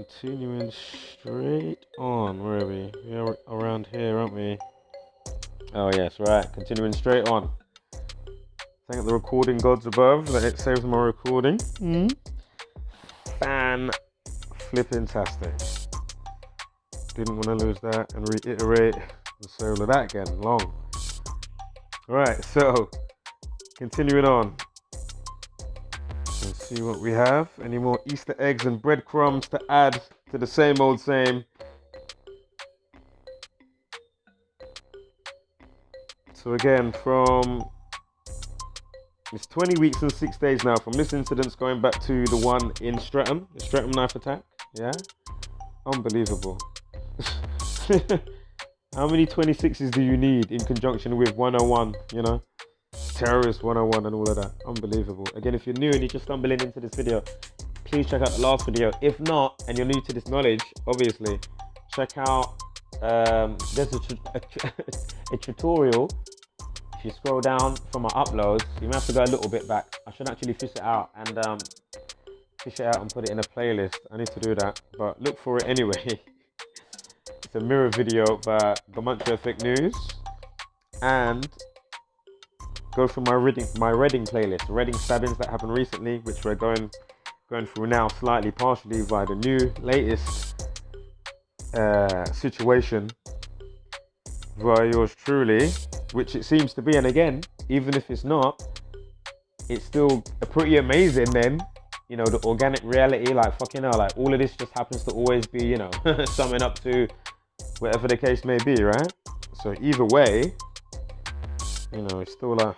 Continuing straight on. Where are we? We are around here, aren't we? Oh yes, right. Continuing straight on. Thank the recording gods above that it saves my recording. Fan flipping tastic. Didn't want to lose that and reiterate the soul of that again. Long. Right, so continuing on. Let's see what we have. Any more Easter eggs and breadcrumbs to add to the same old same. So again, it's 20 weeks and 6 days now from this incident going back to the one in Streatham, the Streatham knife attack. Yeah, unbelievable. How many 26s do you need in conjunction with 101, you know? Terrorist 101 and all of that. Unbelievable. Again, if you're new and you're just stumbling into this video, please check out the last video. If not, and you're new to this knowledge, obviously, check out, there's a tutorial. If you scroll down from my uploads, you may have to go a little bit back. I should actually fish it out and put it in a playlist. I need to do that, but look for it anyway. It's a mirror video of Gematria fake news, and go through my Reading playlist, Reading Stabbings that happened recently, which we're going through now slightly, partially via the new latest situation via yours truly, which it seems to be. And again, even if it's not, it's still pretty amazing then, you know, the organic reality, like fucking hell, like all of this just happens to always be, you know, summing up to whatever the case may be, right? So either way, you know, it's still like,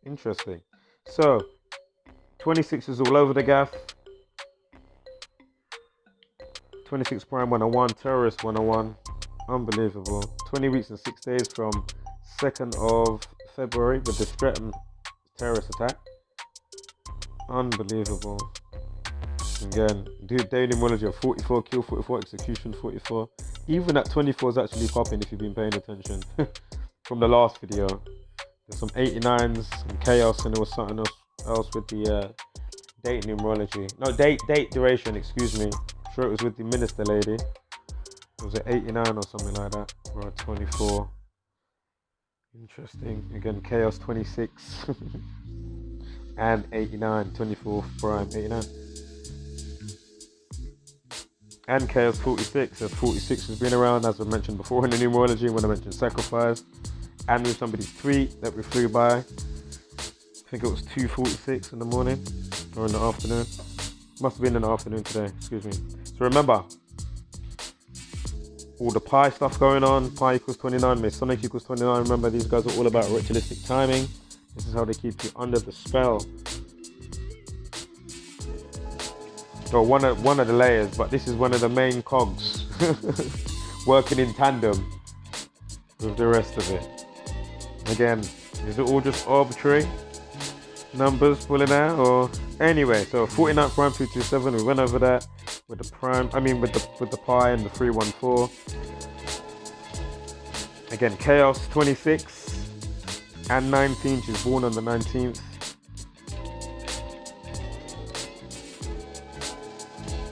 interesting. So 26 is all over the gaff. 26 Prime 101, Terrorist 101. Unbelievable. 20 weeks and 6 days from 2nd of February with the Streatham terrorist attack. Unbelievable. Again, daily mileage of 44 kill, 44 execution, 44. Even at 24 is actually popping if you've been paying attention. From the last video, there's some 89s, some chaos, and there was something else with the date numerology. No, date duration, excuse me. I'm sure it was with the minister lady. It was at 89 or something like that, or at 24. Interesting. Again, chaos 26 and 89, 24 prime 89. And chaos 46. So 46 has been around, as I mentioned before in the numerology when I mentioned sacrifice. And with somebody's tweet that we flew by. I think it was 2:46 in the morning or in the afternoon. Must have been in the afternoon today, excuse me. So remember, all the pi stuff going on, pi equals 29, Masonic equals 29. Remember, these guys are all about ritualistic timing. This is how they keep you under the spell. So one of the layers, but this is one of the main cogs working in tandem with the rest of it. Again, is it all just arbitrary numbers pulling out, or anyway? So 49 prime 327, we went over that with the prime. I mean with the pi and the 314. Again, chaos 26 and 19. She's born on the 19th.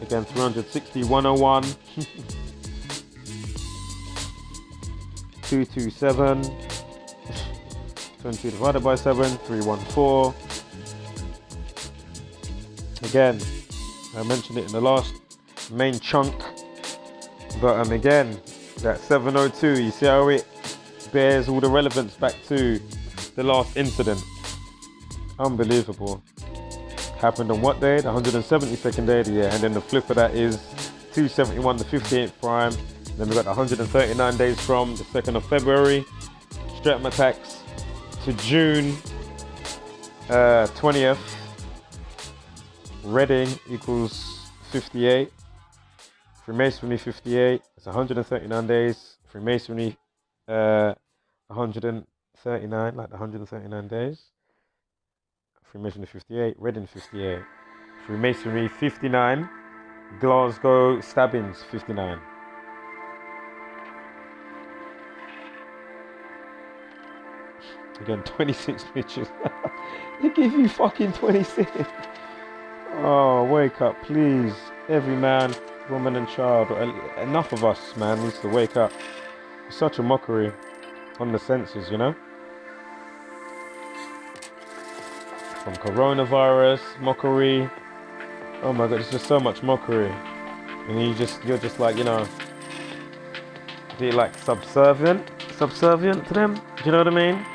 Again, 360, 101, 227. 20 divided by 7, 314. Again, I mentioned it in the last main chunk, but again, that 702, you see how it bears all the relevance back to the last incident. Unbelievable. Happened on what day? The 172nd day of the year, and then the flip of that is 271, the 58th prime. Then we got the 139 days from the 2nd of February, Streatham attacks, to June 20th. Reading equals 58. Freemasonry 58. It's 139 days. Freemasonry 139, like the 139 days. Freemasonry 58. Reading 58. Freemasonry 59. Glasgow Stabbings 59. Again, 26 pictures. They give you fucking 26. Oh, wake up, please. Every man woman and child. Enough of us, man, needs to wake up. It's such a mockery on the senses, you know? From coronavirus, mockery. Oh my god, it's just so much mockery. And you're just like, you know, be like subservient to them. Do you know what I mean?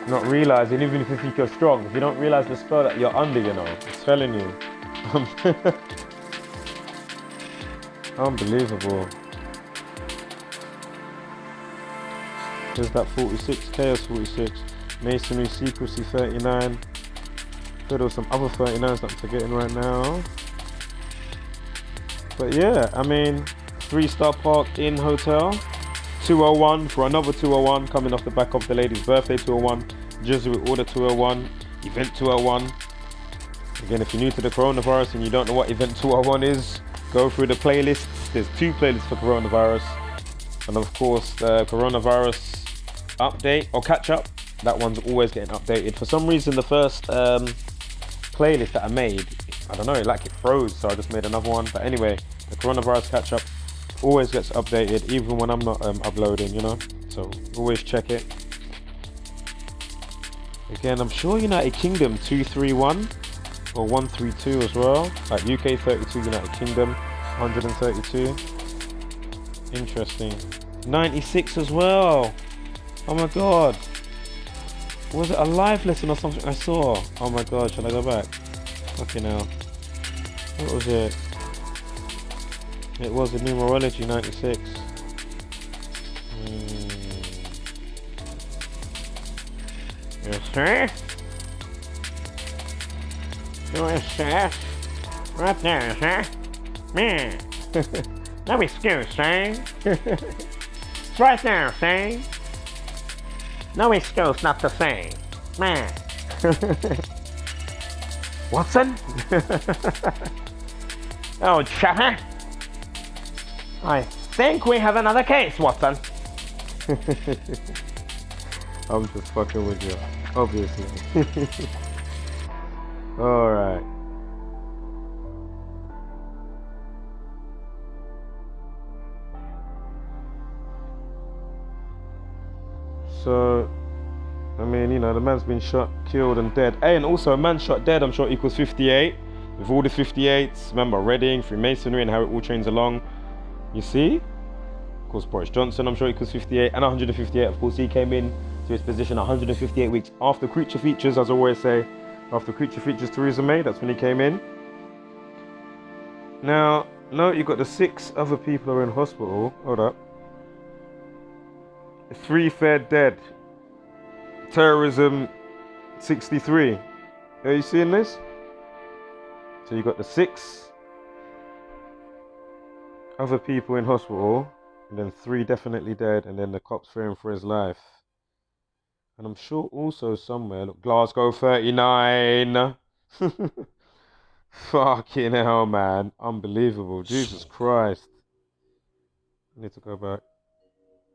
Not realizing, even if you think you're strong, if you don't realize the spell that you're under, you know, it's telling you. Unbelievable. There's that 46, chaos 46, masonry secrecy 39. There was some other 39s that I'm forgetting right now. But yeah, I mean, 3-star Park Inn Hotel, 201 for another 201 coming off the back of the lady's birthday 201, Jesuit Order 201, Event 201. Again, if you're new to the coronavirus and you don't know what Event 201 is, go through the playlist. There's 2 playlists for coronavirus. And of course, the coronavirus update or catch up, that one's always getting updated. For some reason, the first playlist that I made, I don't know, it froze, so I just made another one. But anyway, the coronavirus catch up always gets updated, even when I'm not uploading, you know, so always check it. Again, I'm sure United Kingdom 231 or 132 as well, like UK 32, United Kingdom 132. Interesting. 96 as well. Oh my god, was it a live lesson or something I saw? Oh my god, shall I go back? Fucking hell, what was it? It was a numerology 96. Yes, sir. Yes, sir. Right there, sir. Man. No excuse, sir. It's right there, sir. No excuse not to sing. Man. Watson? Oh, chatter. I think we have another case, Watson. I'm just fucking with you, obviously. Alright. So, I mean, you know, the man's been shot, killed and dead. Hey, and also a man shot dead, I'm sure, equals 58. With all the 58s, remember Reading, Freemasonry and how it all trains along. You see? Of course, Boris Johnson, I'm sure, equals 58. And 158, of course, he came in to his position 158 weeks after Creature Features, as I always say. After Creature Features, Theresa May, that's when he came in. Now, note you've got the 6 other people are in hospital. Hold up. 3 fair dead. Terrorism 63. Are you seeing this? So you got the 6 other people in hospital, and then 3 definitely dead, and then the cops fearing for his life. And I'm sure also somewhere, look, Glasgow 39. Fucking hell, man. Unbelievable. Jesus Christ. I need to go back.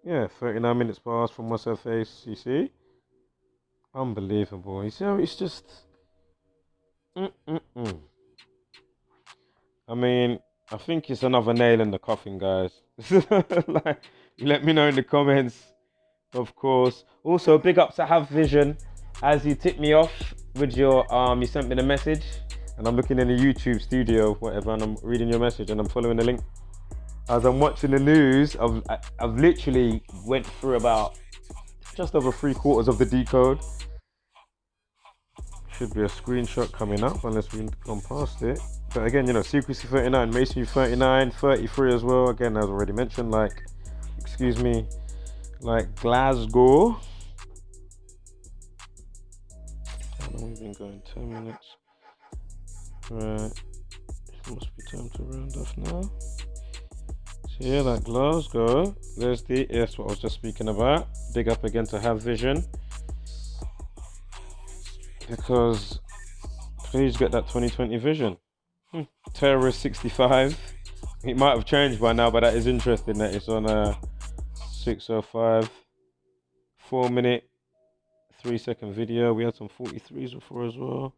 Yeah, 39 minutes passed from what's her face, you see? Unbelievable. You see how it's just... I mean, I think it's another nail in the coffin, guys. Like, let me know in the comments, of course. Also, big ups to Have Vision, as you tipped me off with your, you sent me the message, and I'm looking in the YouTube studio, whatever, and I'm reading your message, and I'm following the link. As I'm watching the news, I've literally went through about just over 3/4 of the decode. Should be a screenshot coming up, unless we've gone past it. But again, you know, secrecy 39, masonry 39, 33 as well. Again, as already mentioned, like, excuse me, like Glasgow. How long have we been going? 10 minutes. Right. It must be time to round off now. So yeah, like Glasgow. There's that's what I was just speaking about. Big up again to Have Vision. Because please get that 2020 vision. Terrorist 65. It might have changed by now, but that is interesting that it's on 6:05. 4-minute, 3-second video. We had some 43s before as well.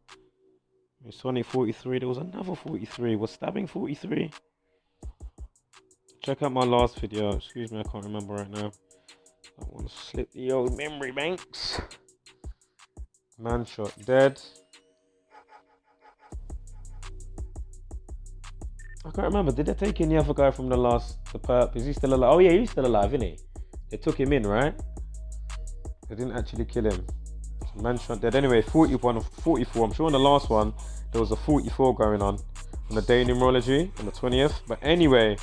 Sonic 43. There was another 43. Was Stabbing 43? Check out my last video. Excuse me, I can't remember right now. I want to slip the old memory banks. Man shot dead. I can't remember. Did they take in the other guy from the perp? Is he still alive? Oh yeah, he's still alive, isn't he? They took him in, right? They didn't actually kill him. So man shot dead. Anyway, 41 or 44. I'm sure on the last one there was a 44 going on the day numerology on the 20th. But anyway,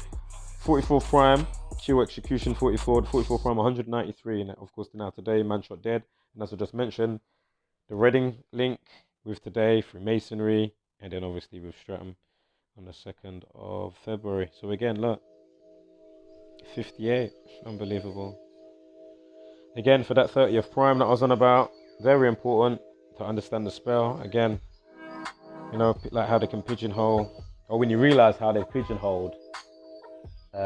44 prime, Q execution 44, 44 prime 193, and of course now today man shot dead. And as I just mentioned, the Reading link with today through Masonry, and then obviously with Streatham on the 2nd of February. So again, look, 58, unbelievable. Again, for that 30th prime that I was on about, very important to understand the spell. Again, you know, like how they can pigeonhole, or when you realize how they pigeonholed,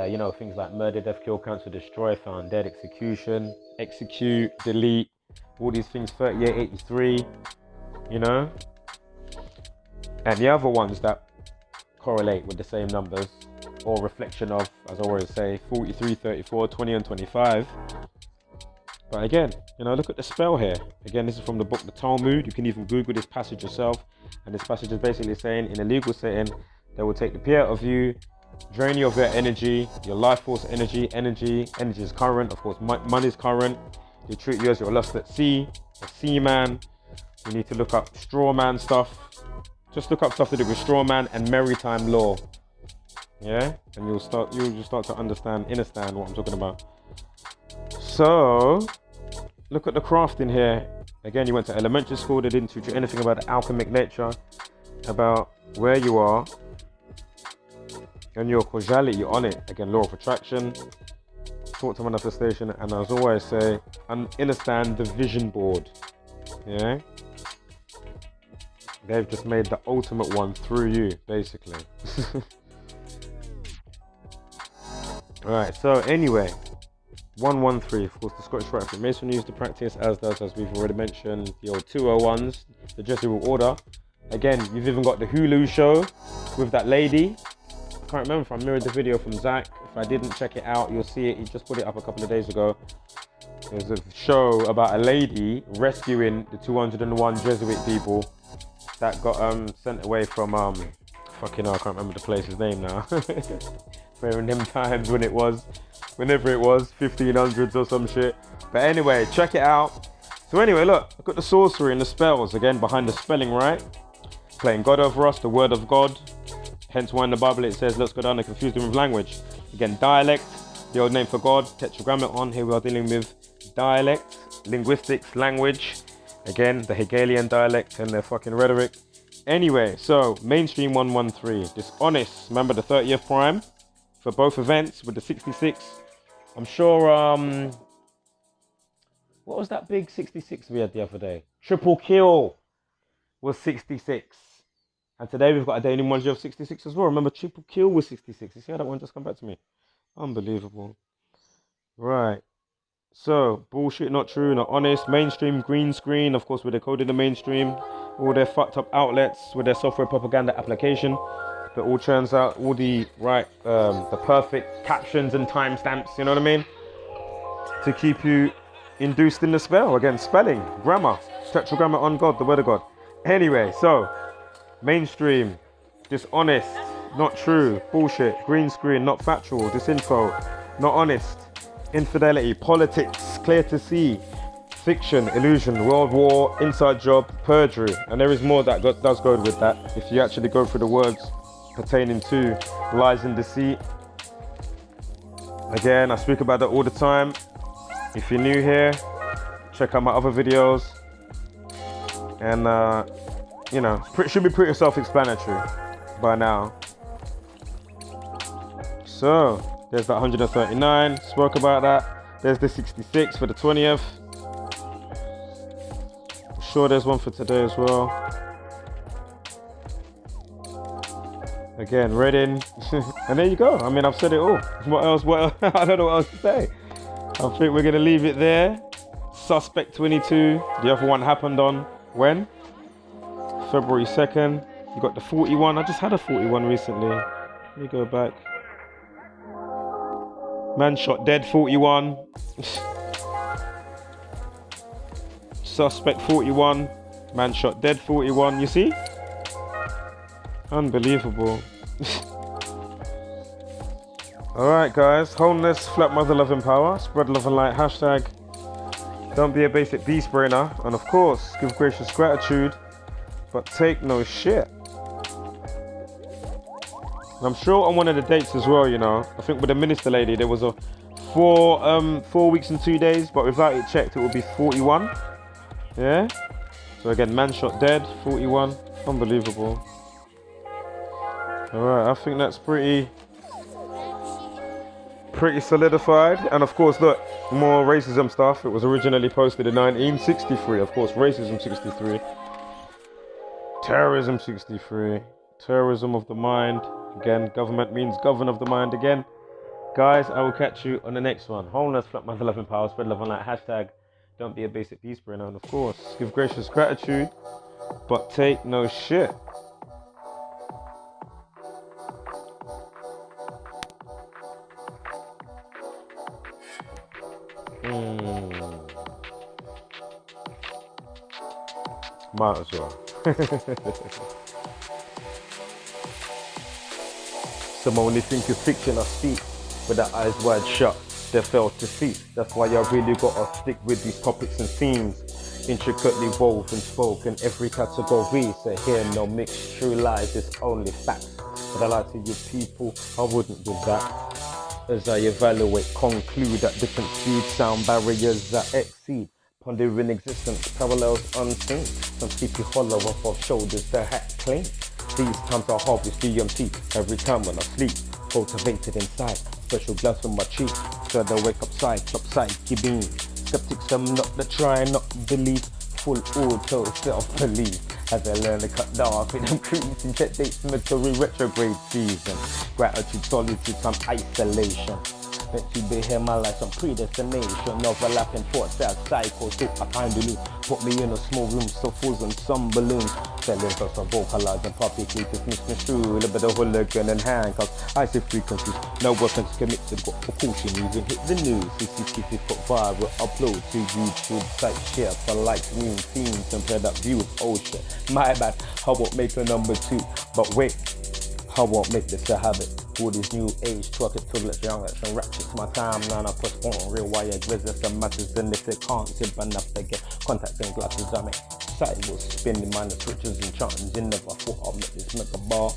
you know, things like murder, death, kill, cancel, destroy, found dead, execution, execute, delete, all these things, 38, 83, you know, and the other ones that correlate with the same numbers or reflection of, as I always say, 43, 34, 20 and 25. But again, you know, look at the spell here. Again, this is from the book The Talmud. You can even Google this passage yourself, and this passage is basically saying, in a legal setting, they will take the pee out of you, drain you of your energy, your life force energy is current, of course money is current. They treat you as your lust at sea, a seaman. You need to look up straw man stuff. Just look up stuff to do with straw man and maritime law. Yeah, and you'll start to understand what I'm talking about. So look at the crafting here. Again, you went to elementary school, they didn't teach you anything about the alchemic nature, about where you are and your causality on it. Again, law of attraction, taught to manifestation, and as always say, understand the vision board. Yeah, they've just made the ultimate one through you, basically. Alright, so anyway, 113, of course, the Scottish Rite Freemasonry used to practice, as we've already mentioned, the old 201s, the Jesuit order. Again, you've even got the Hulu show with that lady. I can't remember if I mirrored the video from Zach. If I didn't, check it out, you'll see it. He just put it up a couple of days ago. There's a show about a lady rescuing the 201 Jesuit people that got sent away from fucking hell, I can't remember the place's name now. But in them times when it was, whenever it was, 1500s or some shit. But anyway, check it out. So anyway, look, I've got the sorcery and the spells again behind the spelling, right? Playing God over us, the word of God. Hence why in the Bible it says, let's go down and confuse them with language. Again, dialect, the old name for God, tetragrammaton. Here we are dealing with dialect, linguistics, language. Again, the Hegelian dialect and their fucking rhetoric. Anyway, so mainstream 113, dishonest. Remember the 30th prime for both events with the 66. I'm sure, what was that big 66 we had the other day? Triple kill was 66. And today we've got a daily one of 66 as well. Remember, triple kill was 66. You see how that one just come back to me? Unbelievable. Right. So, bullshit, not true, not honest. Mainstream, green screen. Of course, we're decoding the mainstream. All their fucked up outlets with their software propaganda application. That all turns out all the the perfect captions and timestamps, you know what I mean? To keep you induced in the spell. Again, spelling, grammar, tetragrammaton God, the word of God. Anyway, so mainstream, dishonest, not true, bullshit, green screen, not factual, disinfo, not honest, infidelity, politics, clear to see, fiction, illusion, world war, inside job, perjury, and there is more that does go with that if you actually go through the words pertaining to lies and deceit. Again, I speak about that all the time. If you're new here, check out my other videos, and you know, should be pretty self-explanatory by now. So there's that 139, spoke about that. There's the 66 for the 20th. I'm sure there's one for today as well. Again, Reading. And there you go. I mean, I've said it all. What else? I don't know what else to say. I think we're gonna leave it there. Suspect 22. The other one happened on when? February 2nd. You got the 41. I just had a 41 recently. Let me go back. Man shot dead, 41. Suspect 41. Man shot dead, 41. You see? Unbelievable. Alright guys, wholeness, flat mother loving power, spread love and light, hashtag don't be a basic beast brainer, and of course give gracious gratitude but take no shit. And I'm sure on one of the dates as well, you know, I think with the minister lady there was a 4 weeks and 2 days, but without it checked it would be 41. Yeah, so again, man shot dead, 41. Unbelievable. Alright, I think that's pretty solidified. And of course, look, more racism stuff. It was originally posted in 1963. Of course, racism 63, terrorism 63, terrorism of the mind. Again, government means govern of the mind again. Guys, I will catch you on the next one. Wholeness, flat mother loving power, spread love and light, hashtag don't be a basic beast brainer, and of course give gracious gratitude but take no shit. Might as well. Some only think it's fiction or speak with their eyes wide shut. They fail to see. That's why I really gotta stick with these topics and themes, intricately woven, spoken every category. So here no mixed true lies, it's only facts. But I lie to you people, I wouldn't do that. As I evaluate, conclude that different speed sound barriers that exceed, pondering existence, parallels unseen. Some sleepy hollow up of shoulders that hat clean. These times I harvest DMT every time when I sleep, cultivated inside. Special glance on my cheek, so I wake up side, chop side, beam. Skeptics, I'm not the try, not believe. Full auto self-belief. As I learn to cut down with them creeps and check dates, Mercury retrograde season. Gratitude, solitude, some isolation. Meant to be here, my life, some predestination. Overlapping thoughts, that cycle, so I kinda knew. Put me in a small room, so fools and some balloons. Selling first of vocalizing publicly, dismiss through a little bit of hooligan and handcuffs. I see frequencies, no weapons committed, got precaution, even hit the news. CCTV put viral, upload to YouTube, site share for likes, new themes, and play that views. Oh shit, my bad, I won't make a number 2, but wait, I won't make this a habit. All these new age truckers, toilets, youngers, and ratchets. My timeline I postpone, real wired business and matters. And if they can't zip enough, they get contacts and glasses. I make sidewalls spinning minus switches and charms. You never thought I'd make this make a bar.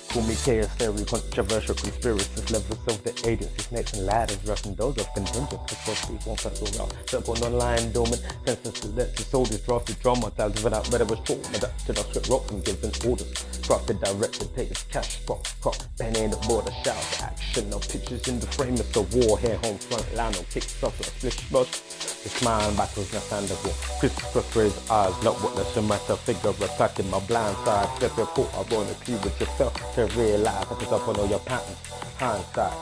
Call me chaos theory, controversial conspiracies, levels of the agency, snakes and ladders, rushing those of contingent, because people won't festival round, circle online dormant, senses let the soldiers drafted drama, tiles without better was trauma, adapted our script rock and given orders, drafted, directed, takes cash, prop, pen in the border, shout, action, no pictures in the frame, it's the war here, home front line, no kicks off, like splish blush. The smile battles understandable. Christopher his eyes, look what the matter figure attacking my blind side. Step your foot, I wanna pee with yourself to realize I pick up on all your patterns. Hindsight.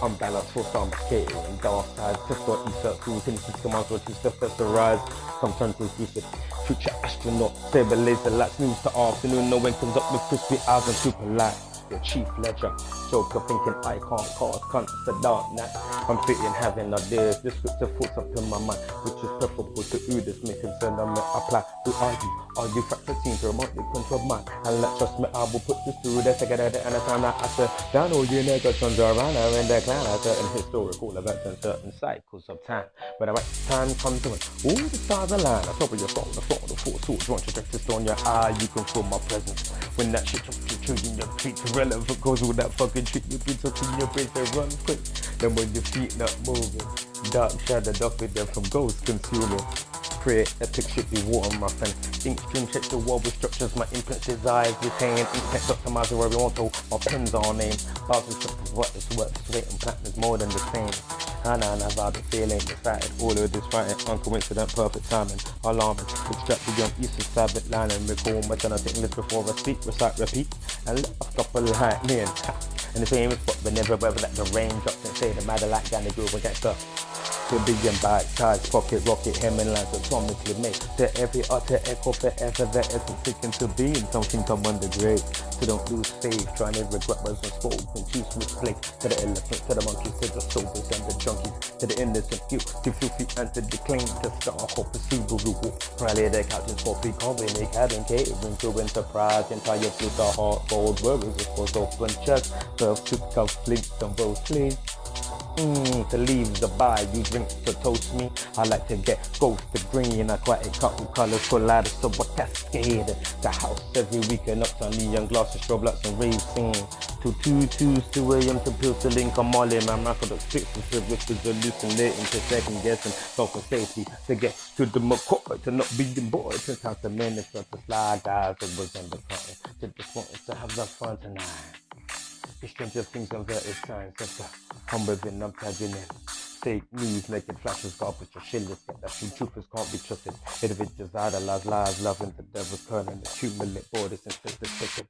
Unbalanced for some scale and dark side. Pistol insert through things commands what you step as the rise. Some turn to lucid. Future astronaut, saber laser lights, news to afternoon. No one comes up with crispy eyes and super light. Your chief ledger, joker thinking I can't cause cunts the dark night. I'm sitting having ideas, descriptive thoughts up in my mind, which is preferable to others, may concern I may apply. Who are you fractal team to remotely control mine? And let trust me, I will put this through the second at the end of time that I said, down all your negations around her in the clan at certain historical events and certain cycles of time. When the right time comes to it, all the stars align. I top of your phone, the four swords, want to just on your eye, you can feel my presence. When that shit jumps to in your feet, irrelevant cause all that fucking shit you be talking in your brain to run quick. Then when your feet not moving, dark shadow off with them from ghosts consuming. Create epic shit be water my friend. Ink stream check the wall with structures, my imprint desires retain. Inknet Dr. Mazda where we want to, my pens are named. Bars and stuff of what is worth, weight and pattern is more than the same. And I've had the feeling, excited, all of this fighting, uncoincident, perfect timing, alarming, extract beyond Easter Sabbath line and recall my turn English before I speak, recite, repeat, and let a couple like me and tap. And the famous spot, but never ever let the rain drops and say the matter like Garner groove against the to be in bite-sized pocket rocket hemlands atomically made to every utter echo forever that isn't seeking to be in something come under grave. So don't lose faith, trying to regret what's unspoken. Choose misplaced to the elephant, to the monkeys, to the soldiers and the junkies, to the innocent few. To filthy and to declaim to start hope perceivable reward. Rally the captains for free company, cabin catering to enterprise. Entire fleet of hard-boiled workers, of course, open chest. 12 to cuff flinks and both clean. To leave the bar, you drink to toast me. I like to get ghost to green, aquatic couple colors collide, so I cascade the house every weekend up on neon glasses, strobe lights and rave scene. To 2 a.m. to pills to link, I'm all in my mouth of the sticks and flip whispers hallucinating to second guessing, self and safety to get to the McCoy, to not be the boy, to count the men in front of Sly guys that was in the front, to just want to have the fun tonight. The stranger things inverted signs of the humble and I'm tagging in. Fake news, naked flashes, garbage or shillers. Get that true truthers can't be trusted. Individuals idolize lies, loving the devil's curling, accumulate borders and face the sacred.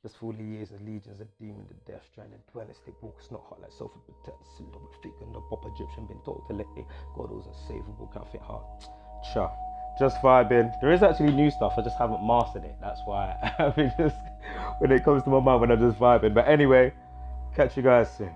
Just 40 years and legions of demon to death, stranded dwelling, sleepwalkers, not hot like sulfur protected, silhouette figure, no pop Egyptian, been told to let it go, those unsavable, can't fit hard. Cha. Just vibing. There is actually new stuff, I just haven't mastered it. That's why I mean, just when it comes to my mind when I'm just vibing. But anyway, catch you guys soon.